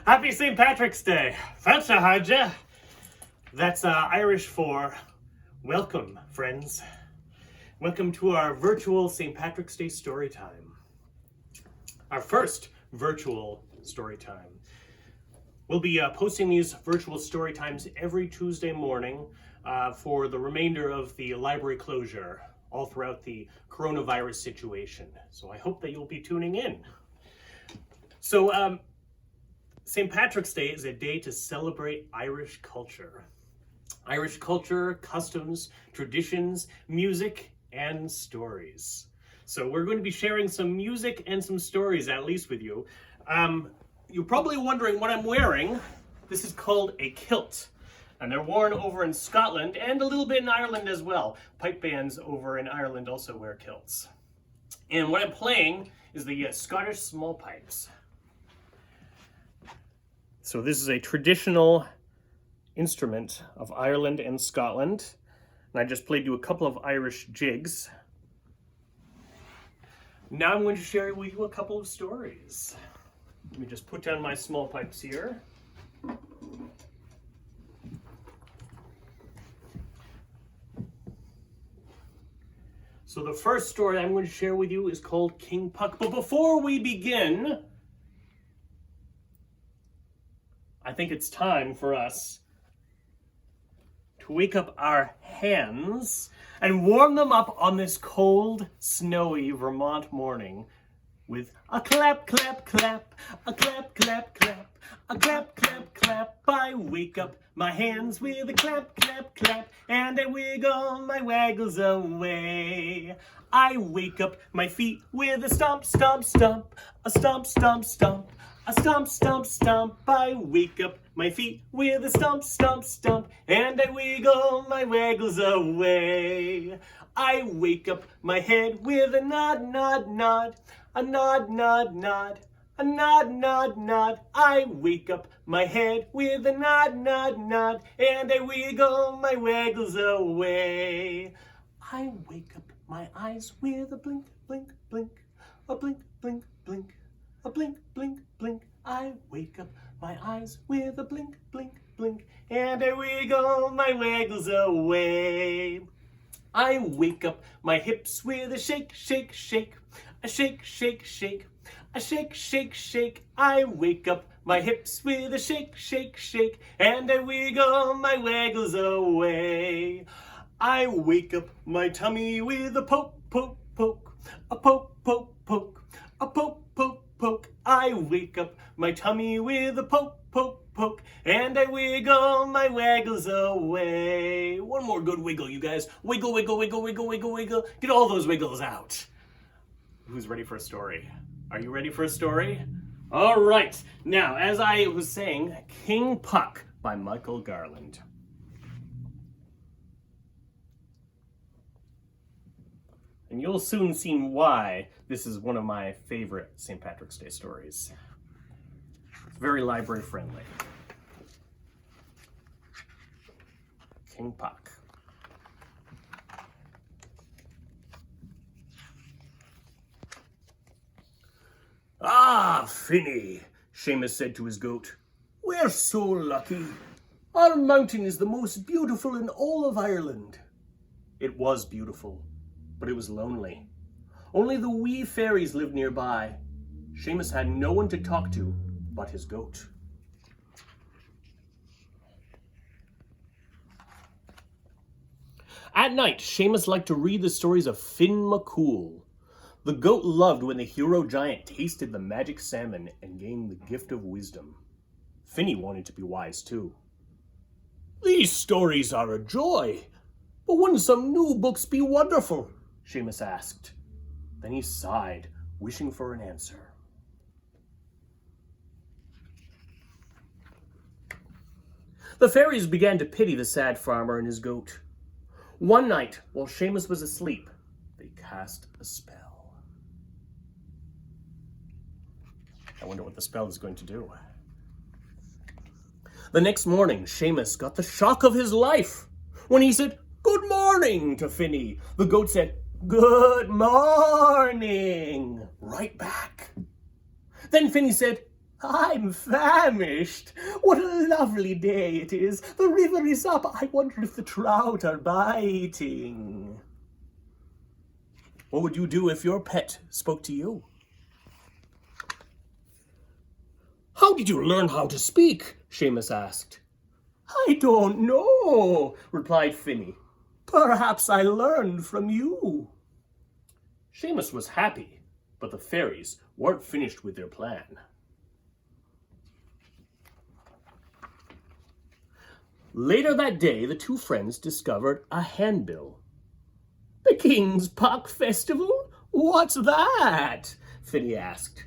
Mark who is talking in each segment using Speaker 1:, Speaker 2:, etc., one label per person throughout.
Speaker 1: Happy St. Patrick's Day. That's a haja. That's Irish for welcome, friends. Welcome to our virtual St. Patrick's Day story time. Our first virtual story time. We'll be posting these virtual story times every Tuesday morning for the remainder of the library closure, all throughout the coronavirus situation. So I hope that you'll be tuning in. So St. Patrick's Day is a day to celebrate Irish culture. Irish culture, customs, traditions, music, and stories. So we're going to be sharing some music and some stories, at least with you. You're probably wondering what I'm wearing. This is called a kilt. And they're worn over in Scotland and a little bit in Ireland as well. Pipe bands over in Ireland also wear kilts. And what I'm playing is the Scottish small pipes. So this is a traditional instrument of Ireland and Scotland. And I just played you a couple of Irish jigs. Now I'm going to share with you a couple of stories. Let me just put down my small pipes here. So the first story I'm going to share with you is called King Puck. But before we begin, I think it's time for us to wake up our hands and warm them up on this cold, snowy Vermont morning with a clap, clap, clap, a clap, clap, clap, a clap, clap, clap. I wake up my hands with a clap, clap, clap, and I wiggle my waggles away. I wake up my feet with a stomp, stomp, stomp, a stomp, stomp, stomp, a stomp, stomp, stomp. I wake up my feet with a stomp, stomp, stomp, and I wiggle my waggles away. I wake up my head with a nod, nod, nod, a nod, nod, nod, a nod, nod, nod. I wake up my head with a nod, nod, nod, and I wiggle my waggles away. I wake up my eyes with a blink, blink, blink, a blink, blink, blink, a blink, blink, blink. I wake up my eyes with a blink, blink, blink, and I wiggle my waggles away. I wake up my hips with a shake, shake, shake, a shake, shake, shake, a shake, shake, shake. I wake up my hips with a shake, shake, shake, and I wiggle my waggles away. I wake up my tummy with a poke, poke, poke, a poke, poke, poke, a poke, poke, poke. I wake up my tummy with a poke, poke, poke, and I wiggle my waggles away. One more good wiggle, you guys. Wiggle, wiggle, wiggle, wiggle, wiggle, wiggle. Get all those wiggles out. Who's ready for a story? Are you ready for a story? All right. Now, as I was saying, King Puck by Michael Garland. And you'll soon see why this is one of my favorite St. Patrick's Day stories. It's very library friendly. King Puck. "Ah, Finny," Seamus said to his goat, "we're so lucky. Our mountain is the most beautiful in all of Ireland." It was beautiful, but it was lonely. Only the wee fairies lived nearby. Seamus had no one to talk to but his goat. At night, Seamus liked to read the stories of Finn McCool. The goat loved when the hero giant tasted the magic salmon and gained the gift of wisdom. Finny wanted to be wise too. "These stories are a joy, but wouldn't some new books be wonderful?" Seamus asked. Then he sighed, wishing for an answer. The fairies began to pity the sad farmer and his goat. One night, while Seamus was asleep, they cast a spell. I wonder what the spell is going to do. The next morning, Seamus got the shock of his life. When he said, "Good morning," to Finny, the goat said, "Good morning," right back. Then Finny said, I'm famished. What a lovely day it is. The river is up. I wonder if the trout are biting. What would you do if your pet spoke to you? How did you learn how to speak? Seamus asked. I don't know, replied Finny. Perhaps I learned from you. Seamus was happy, but the fairies weren't finished with their plan. Later that day, the two friends discovered a handbill. The King's Puck Festival? What's that? Finny asked.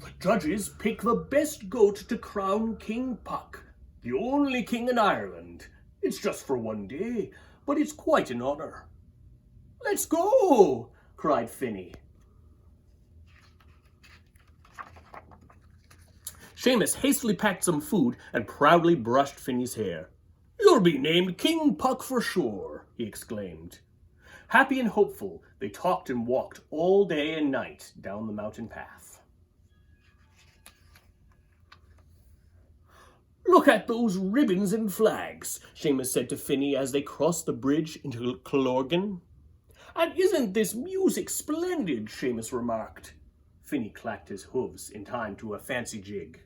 Speaker 1: The judges pick the best goat to crown King Puck, the only king in Ireland. It's just for one day, but it's quite an honor. Let's go, cried Finny. Seamus hastily packed some food and proudly brushed Finny's hair. You'll be named King Puck for sure, he exclaimed. Happy and hopeful, they talked and walked all day and night down the mountain path. Look at those ribbons and flags, Seamus said to Finny as they crossed the bridge into Killorglin. And isn't this music splendid, Seamus remarked. Finny clacked his hooves in time to a fancy jig,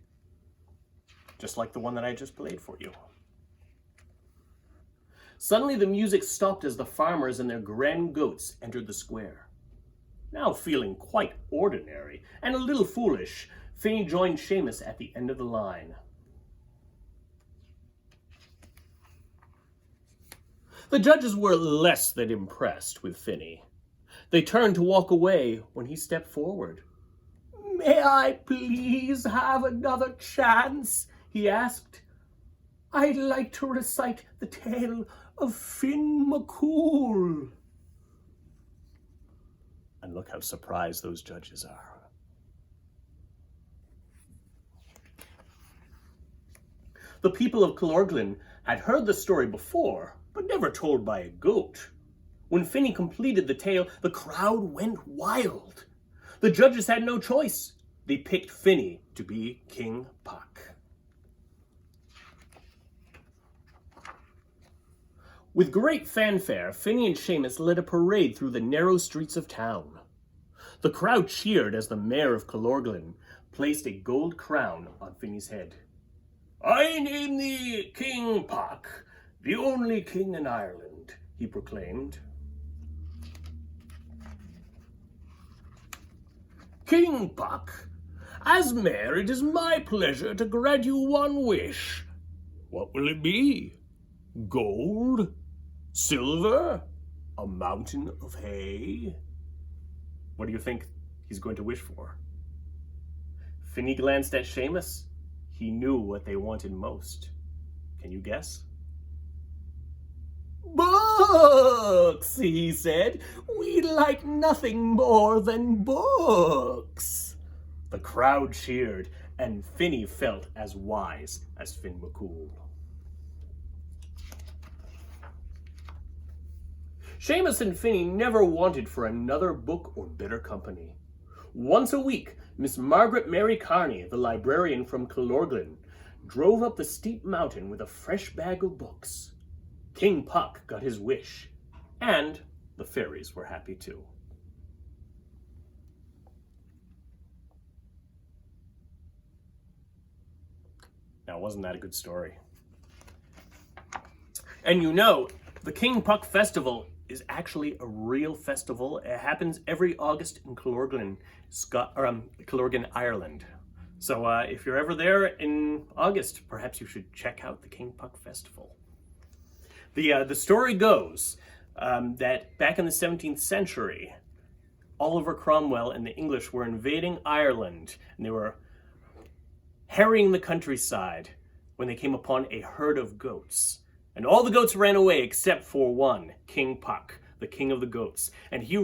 Speaker 1: just like the one that I just played for you. Suddenly the music stopped as the farmers and their grand goats entered the square. Now feeling quite ordinary and a little foolish, Finny joined Seamus at the end of the line. The judges were less than impressed with Finny. They turned to walk away when he stepped forward. May I please have another chance? He asked. I'd like to recite the tale of Finn McCool. And look how surprised those judges are. The people of Killorglin had heard the story before, but never told by a goat. When Finny completed the tale, the crowd went wild. The judges had no choice. They picked Finny to be King Puck. With great fanfare, Finny and Seamus led a parade through the narrow streets of town. The crowd cheered as the mayor of Killorglin placed a gold crown on Finny's head. I name thee King Puck, the only king in Ireland, he proclaimed. King Puck, as mayor, it is my pleasure to grant you one wish. What will it be? Gold? Silver? A mountain of hay? What do you think he's going to wish for? Finny glanced at Seamus. He knew what they wanted most. Can you guess? Books, he said. We'd like nothing more than books. The crowd cheered, and Finny felt as wise as Finn McCool. Seamus and Finny never wanted for another book or better company. Once a week, Miss Margaret Mary Carney, the librarian from Killorglin, drove up the steep mountain with a fresh bag of books. King Puck got his wish, and the fairies were happy too. Now, wasn't that a good story? And you know, the King Puck Festival is actually a real festival. It happens every August in Killorglin, Killorglin, Ireland. So if you're ever there in August, perhaps you should check out the King Puck Festival. The story goes that back in the 17th century, Oliver Cromwell and the English were invading Ireland, and they were harrying the countryside when they came upon a herd of goats. And all the goats ran away except for one, King Puck, the king of the goats. And he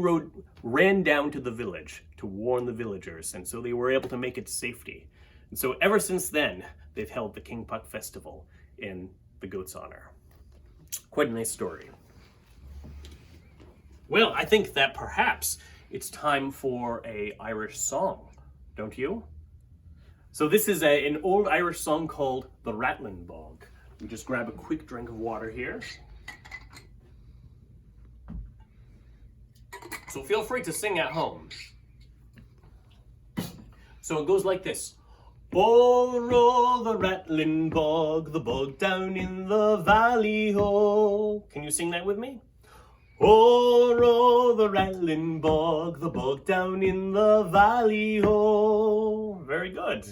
Speaker 1: ran down to the village to warn the villagers, and so they were able to make it to safety. And so ever since then, they've held the King Puck Festival in the goat's honor. Quite a nice story. Well, I think that perhaps it's time for an Irish song, don't you? So this is an old Irish song called the Rattlin Bog. We just grab a quick drink of water here. So feel free to sing at home. So it goes like this. Oh, roll the Rattlin Bog, the bog down in the valley, ho. Can you sing that with me? Oh, roll the Rattlin Bog, the bog down in the valley, ho. Very good.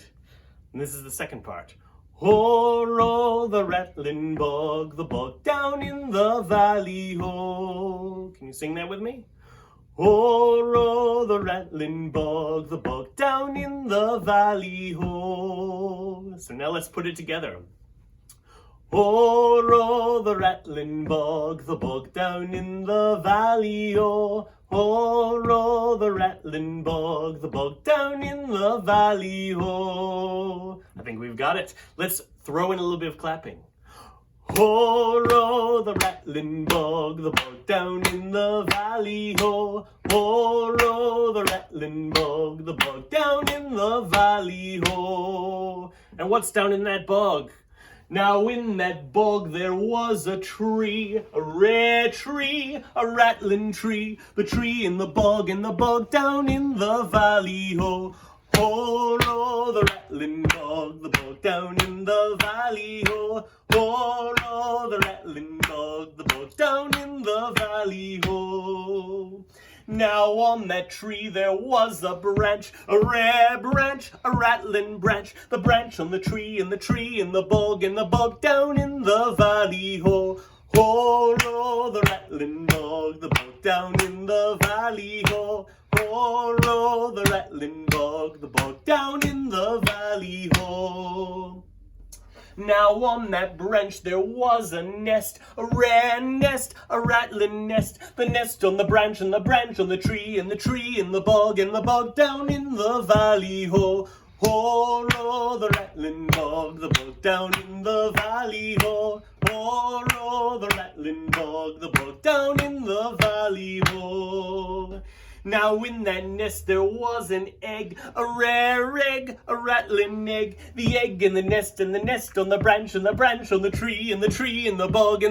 Speaker 1: And this is the second part. Oh, roll the Rattlin Bog, the bog down in the valley, ho. Can you sing that with me? Oh, roll the Rattlin Bog, the bog down in the valley, ho. So now let's put it together. Oh, roll the Rattlin Bog, the bog down in the valley, ho. Oh, roll the Rattlin Bog, the bog down in the valley, ho. I think we've got it. Let's throw in a little bit of clapping. Oh, roll the Rattlin Bog, the bog down in the valley, ho. Oh, roll the Rattlin Bog, the bog down in the valley, ho. And what's down in that bog? Now in that bog there was a tree, a rare tree, a rattling tree. The tree in the bog down in the valley, ho. Oh, roll the Rattlin Bog, the bog down in the valley, ho. Oh, roll the Rattlin Bog, the bog down in the valley, ho. Now on that tree there was a branch, a rare branch, a rattling branch. The branch on the tree, and the tree in the bog down in the valley, ho. Oh, roll the Rattlin Bog, the bog down in the valley, ho. Oh, roll the Rattlin Bog, the bog down in the valley, ho. Now on that branch there was a nest, a rare nest, a rattling nest. The nest on the branch, and the branch on the tree, and the tree in the bog down in the valley, ho. Oh, roll the Rattlin Bog, the bog down in the valley, ho. Oh, roll the Rattlin Bog, the bog down in the valley, ho. Now in that nest there was an egg, a rare egg, a rattling egg. The egg in the nest, and the nest on the branch, and the branch on the tree, and the tree in the bog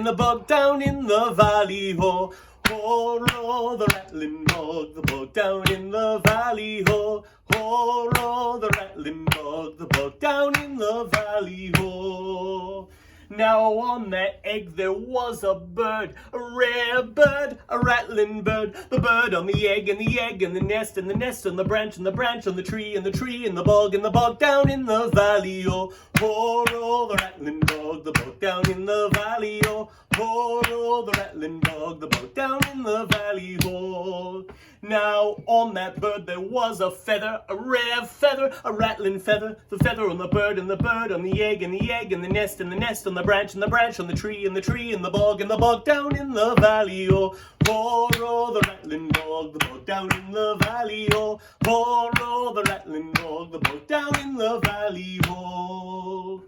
Speaker 1: down in the valley, ho. Oh, roll the Rattlin Bog, the bog down in the valley, ho. Oh, roll the Rattlin Bog, the bog down in the valley, ho. Now on that egg there was a bird, a rare bird, a rattling bird. The bird on the egg, and the egg in the nest, and the nest on the branch, and the branch on the tree, and the tree in the bog down in the valley, oh. Oh, roll the Rattlin Bog, the bog down in the valley, oh. Oh, roll the Rattlin Bog, the bog down in the valley, oh. Now on that bird there was a feather, a rare feather, a rattling feather. The feather on the bird, and the bird on the egg, and the egg in the nest, and the nest on the branch, and the branch on the tree, and the tree in the bog down in the valley, oh. Oh, roll the Rattlin Bog, the bog down in the valley, oh. Oh, roll the Rattlin Bog, the bog down in the valley, oh.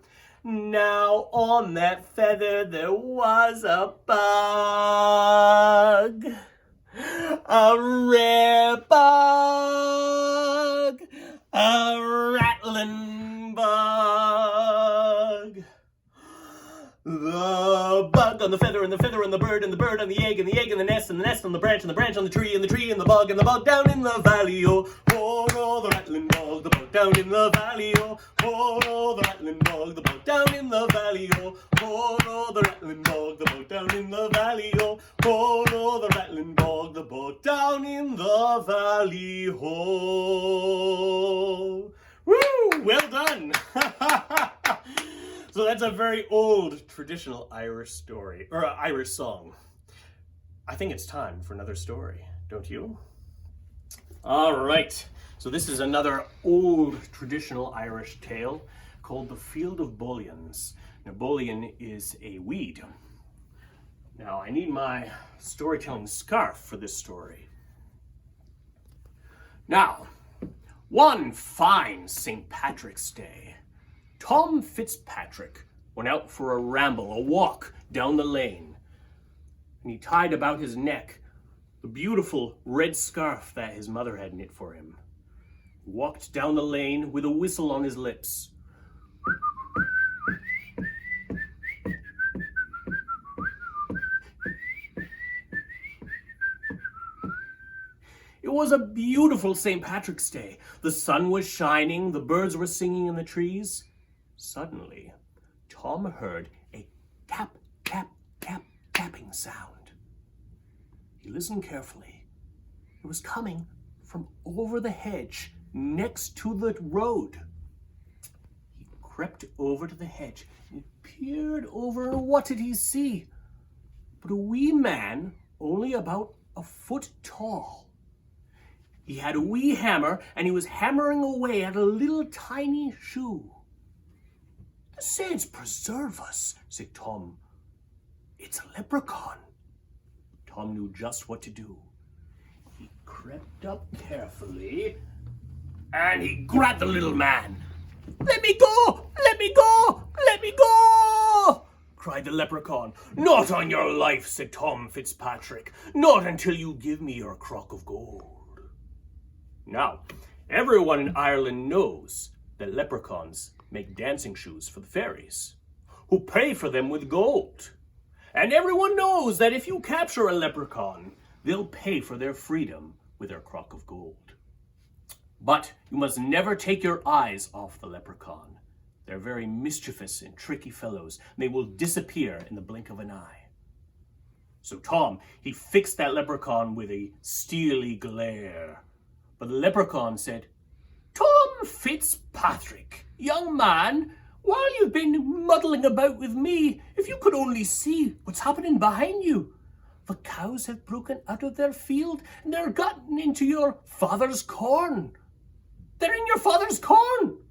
Speaker 1: Now on that feather there was a bug, a rare bug, a rattling bug. The bug on the feather, and the feather on the bird, and the bird on the egg, and the egg in the nest, and the nest on the branch, and the branch on the tree, and the tree in the bog down in the valley, oh. Oh, roll the Rattlin Bog, the bog down in the valley, oh. Oh, roll the Rattlin Bog, the bog down in the valley, oh. Oh, roll the Rattlin Bog, the bog down in the valley, oh. Oh, roll the Rattlin Bog, the bog down in the valley, oh. Woo! Well done! So that's a very old traditional Irish story, or Irish song. I think it's time for another story, don't you? All right, so this is another old traditional Irish tale called The Field of Bullions. Now, bullion is a weed. Now, I need my storytelling scarf for this story. Now, one fine St. Patrick's Day, Tom Fitzpatrick went out for a ramble, a walk down the lane, and he tied about his neck the beautiful red scarf that his mother had knit for him. He walked down the lane with a whistle on his lips. It was a beautiful St. Patrick's Day. The sun was shining, the birds were singing in the trees. Suddenly, Tom heard a tap, tap, tap, tapping sound. He listened carefully. It was coming from over the hedge next to the road. He crept over to the hedge and peered over, and what did he see? But a wee man, only about a foot tall. He had a wee hammer, and he was hammering away at a little tiny shoe. "The saints preserve us," said Tom. "It's a leprechaun." Tom knew just what to do. He crept up carefully, and he grabbed the little man. "Let me go! Let me go! Let me go!" cried the leprechaun. "Not on your life," said Tom Fitzpatrick. "Not until you give me your crock of gold." Now, everyone in Ireland knows that leprechauns make dancing shoes for the fairies, who pay for them with gold. And everyone knows that if you capture a leprechaun, they'll pay for their freedom with their crock of gold. But you must never take your eyes off the leprechaun. They're very mischievous and tricky fellows. They will disappear in the blink of an eye. So Tom, he fixed that leprechaun with a steely glare. But the leprechaun said, "Tom Fitzpatrick, young man, while you've been muddling about with me, if you could only see what's happening behind you. The cows have broken out of their field and they're gotten into your father's corn. They're in your father's corn."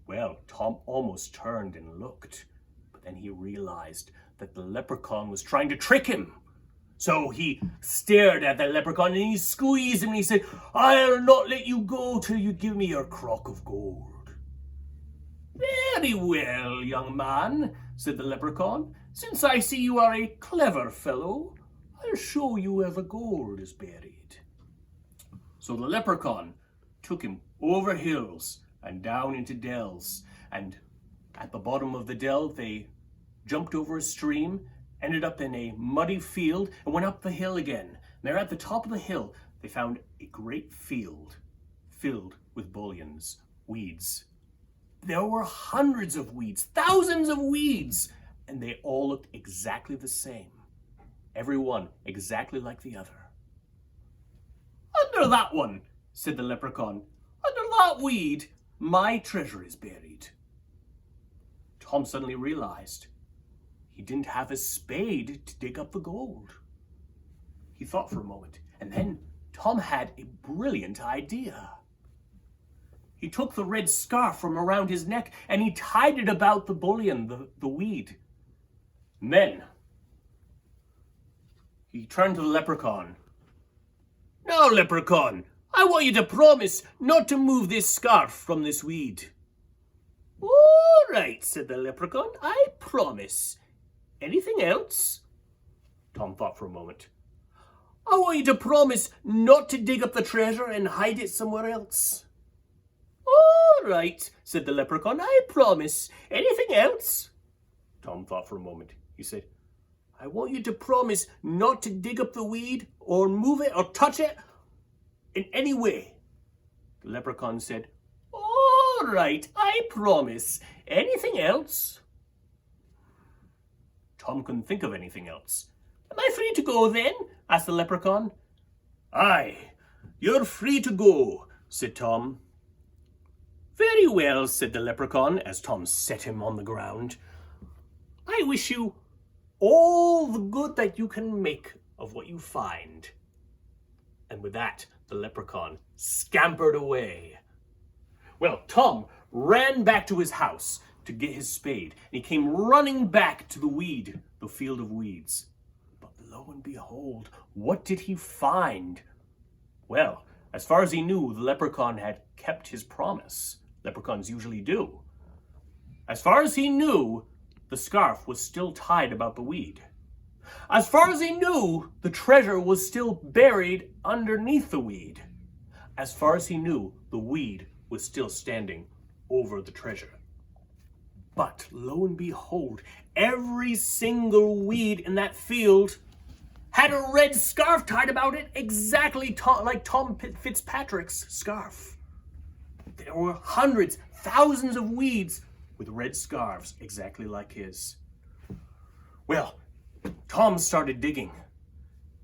Speaker 1: Well, Tom almost turned and looked, but then he realized that the leprechaun was trying to trick him. So he stared at the leprechaun and he squeezed him and he said, "I'll not let you go till you give me your crock of gold." "Very well, young man," said the leprechaun. "Since I see you are a clever fellow, I'll show you where the gold is buried." So the leprechaun took him over hills and down into dells. And at the bottom of the dell, they jumped over a stream, ended up in a muddy field, and went up the hill again. And there at the top of the hill, they found a great field filled with bullions, weeds. There were hundreds of weeds, thousands of weeds, and they all looked exactly the same. Every one exactly like the other. "Under that one," said the leprechaun, "under that weed, my treasure is buried." Tom suddenly realized he didn't have a spade to dig up the gold. He thought for a moment, and then Tom had a brilliant idea. He took the red scarf from around his neck and he tied it about the bullion, the weed. And then he turned to the leprechaun. "Now, leprechaun, I want you to promise not to move this scarf from this weed." "All right," said the leprechaun, "I promise. Anything else?" Tom thought for a moment. "I want you to promise not to dig up the treasure and hide it somewhere else." "All right," said the leprechaun, "I promise. Anything else?" Tom thought for a moment. He said, "I want you to promise not to dig up the weed or move it or touch it in any way." The leprechaun said, "All right, I promise. Anything else?" Tom couldn't think of anything else. "Am I free to go then?" asked the leprechaun. "Aye, you're free to go," said Tom. "Very well," said the leprechaun as Tom set him on the ground. "I wish you all the good that you can make of what you find." And with that, the leprechaun scampered away. Well, Tom ran back to his house to get his spade, and he came running back to the field of weeds. But lo and behold, what did he find? Well, as far as he knew, the leprechaun had kept his promise. Leprechauns usually do. As far as he knew, the scarf was still tied about the weed. As far as he knew, the treasure was still buried underneath the weed. As far as he knew, the weed was still standing over the treasure. But lo and behold, every single weed in that field had a red scarf tied about it, exactly like Tom Fitzpatrick's scarf. There were hundreds, thousands of weeds with red scarves exactly like his. Well, Tom started digging.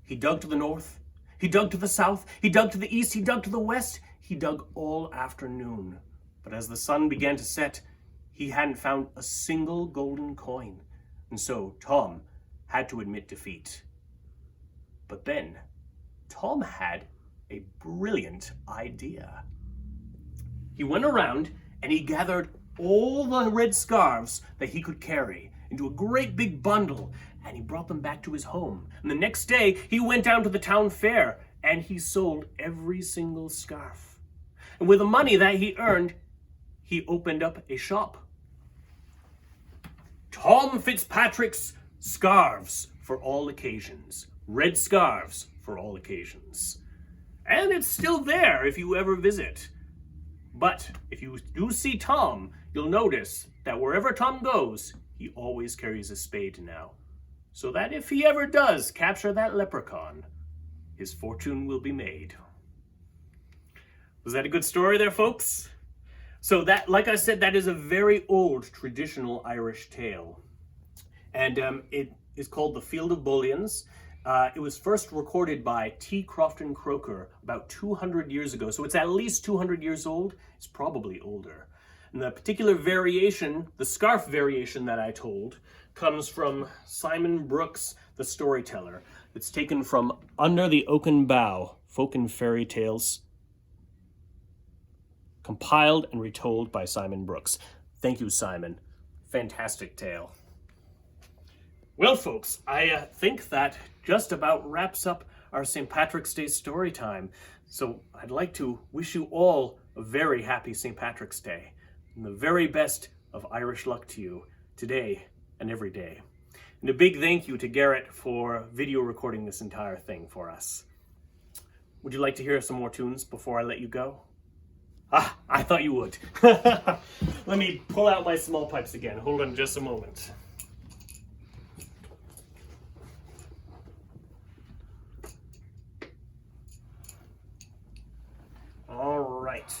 Speaker 1: He dug to the north, he dug to the south, he dug to the east, he dug to the west. He dug all afternoon. But as the sun began to set, he hadn't found a single golden coin. And so Tom had to admit defeat. But then Tom had a brilliant idea. He went around and he gathered all the red scarves that he could carry into a great big bundle, and he brought them back to his home. And the next day he went down to the town fair and he sold every single scarf. And with the money that he earned, he opened up a shop. Tom Fitzpatrick's Scarves for all occasions. Red scarves for all occasions. And it's still there if you ever visit. But if you do see Tom, you'll notice that wherever Tom goes, he always carries a spade now. So that if he ever does capture that leprechaun, his fortune will be made. Was that a good story there, folks? So that, like I said, that is a very old traditional Irish tale. And it is called The Field of Bullions. It was first recorded by T. Crofton Croker about 200 years ago. So it's at least 200 years old. It's probably older. And the particular variation, the scarf variation that I told, comes from Simon Brooks' The Storyteller. It's taken from Under the Oaken Bough, Folk and Fairy Tales, compiled and retold by Simon Brooks. Thank you, Simon. Fantastic tale. Well, folks, I think that just about wraps up our St. Patrick's Day story time. So I'd like to wish you all a very happy St. Patrick's Day and the very best of Irish luck to you today and every day. And a big thank you to Garrett for video recording this entire thing for us. Would you like to hear some more tunes before I let you go? Ah, I thought you would. Let me pull out my small pipes again. Hold on just a moment. All right.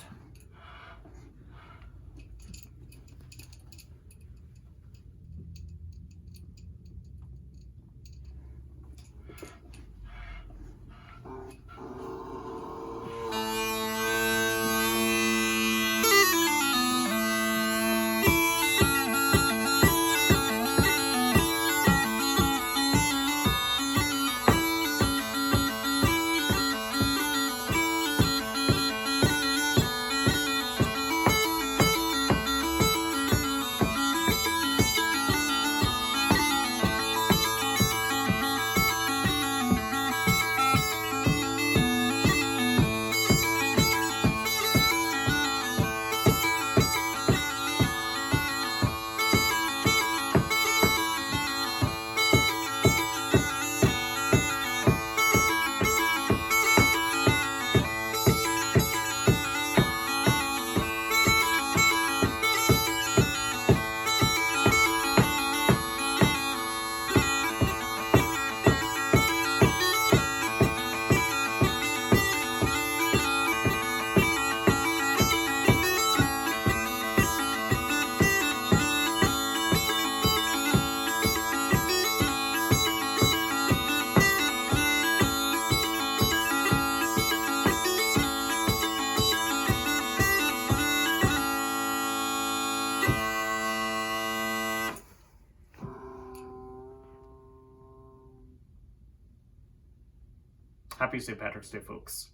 Speaker 1: Happy St. Patrick's Day, folks.